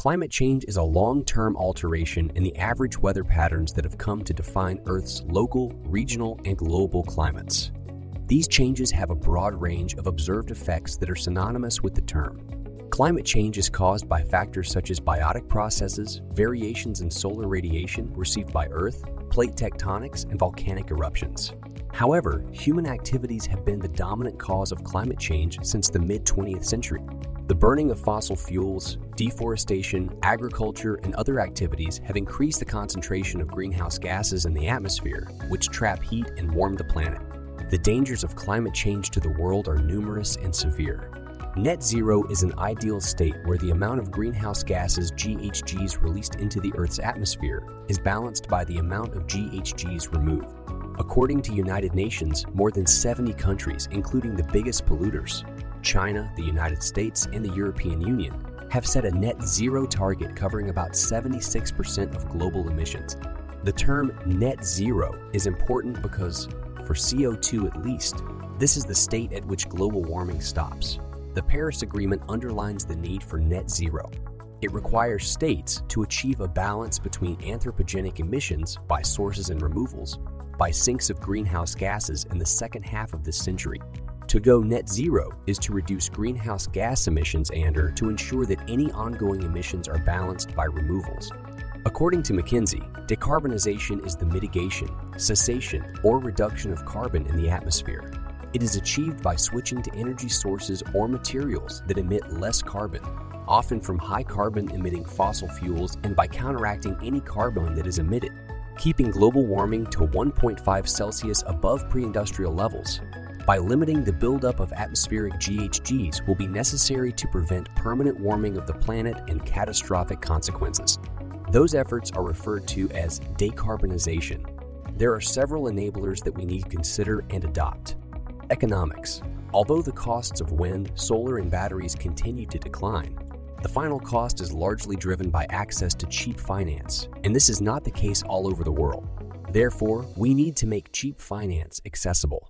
Climate change is a long-term alteration in the average weather patterns that have come to define Earth's local, regional, and global climates. These changes have a broad range of observed effects that are synonymous with the term. Climate change is caused by factors such as biotic processes, variations in solar radiation received by Earth, plate tectonics, and volcanic eruptions. However, human activities have been the dominant cause of climate change since the mid-20th century. The burning of fossil fuels, deforestation, agriculture, and other activities have increased the concentration of greenhouse gases in the atmosphere, which trap heat and warm the planet. The dangers of climate change to the world are numerous and severe. Net zero is an ideal state where the amount of greenhouse gases GHGs released into the Earth's atmosphere is balanced by the amount of GHGs removed. According to United Nations, more than 70 countries, including the biggest polluters, China, the United States, and the European Union, have set a net zero target covering about 76% of global emissions. The term net zero is important because, for CO2 at least, this is the state at which global warming stops. The Paris Agreement underlines the need for net zero. It requires states to achieve a balance between anthropogenic emissions by sources and removals by sinks of greenhouse gases in the second half of this century. To go net zero is to reduce greenhouse gas emissions and/or to ensure that any ongoing emissions are balanced by removals. According to McKinsey, decarbonization is the mitigation, cessation, or reduction of carbon in the atmosphere. It is achieved by switching to energy sources or materials that emit less carbon, often from high carbon-emitting fossil fuels, and by counteracting any carbon that is emitted, keeping global warming to 1.5 Celsius above pre-industrial levels. By limiting the buildup of atmospheric GHGs will be necessary to prevent permanent warming of the planet and catastrophic consequences. Those efforts are referred to as decarbonization. There are several enablers that we need to consider and adopt. Economics. Although the costs of wind, solar, and batteries continue to decline, the final cost is largely driven by access to cheap finance, and this is not the case all over the world. Therefore, we need to make cheap finance accessible.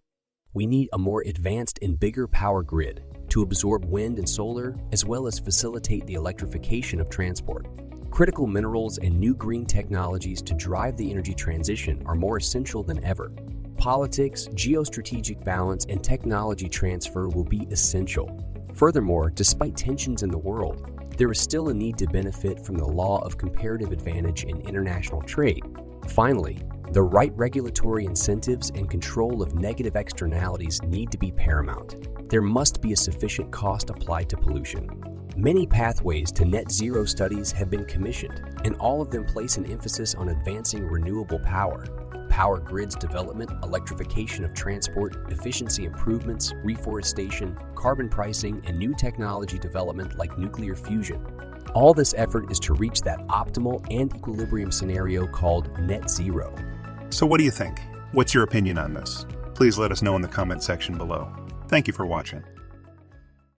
We need a more advanced and bigger power grid to absorb wind and solar, as well as facilitate the electrification of transport. Critical minerals and new green technologies to drive the energy transition are more essential than ever. Politics, geostrategic balance, and technology transfer will be essential. Furthermore, despite tensions in the world, there is still a need to benefit from the law of comparative advantage in international trade. Finally, the right regulatory incentives and control of negative externalities need to be paramount. There must be a sufficient cost applied to pollution. Many pathways to net zero studies have been commissioned, and all of them place an emphasis on advancing renewable power, power grids development, electrification of transport, efficiency improvements, reforestation, carbon pricing, and new technology development like nuclear fusion. All this effort is to reach that optimal and equilibrium scenario called net zero. So what do you think? What's your opinion on this? Please let us know in the comment section below. Thank you for watching.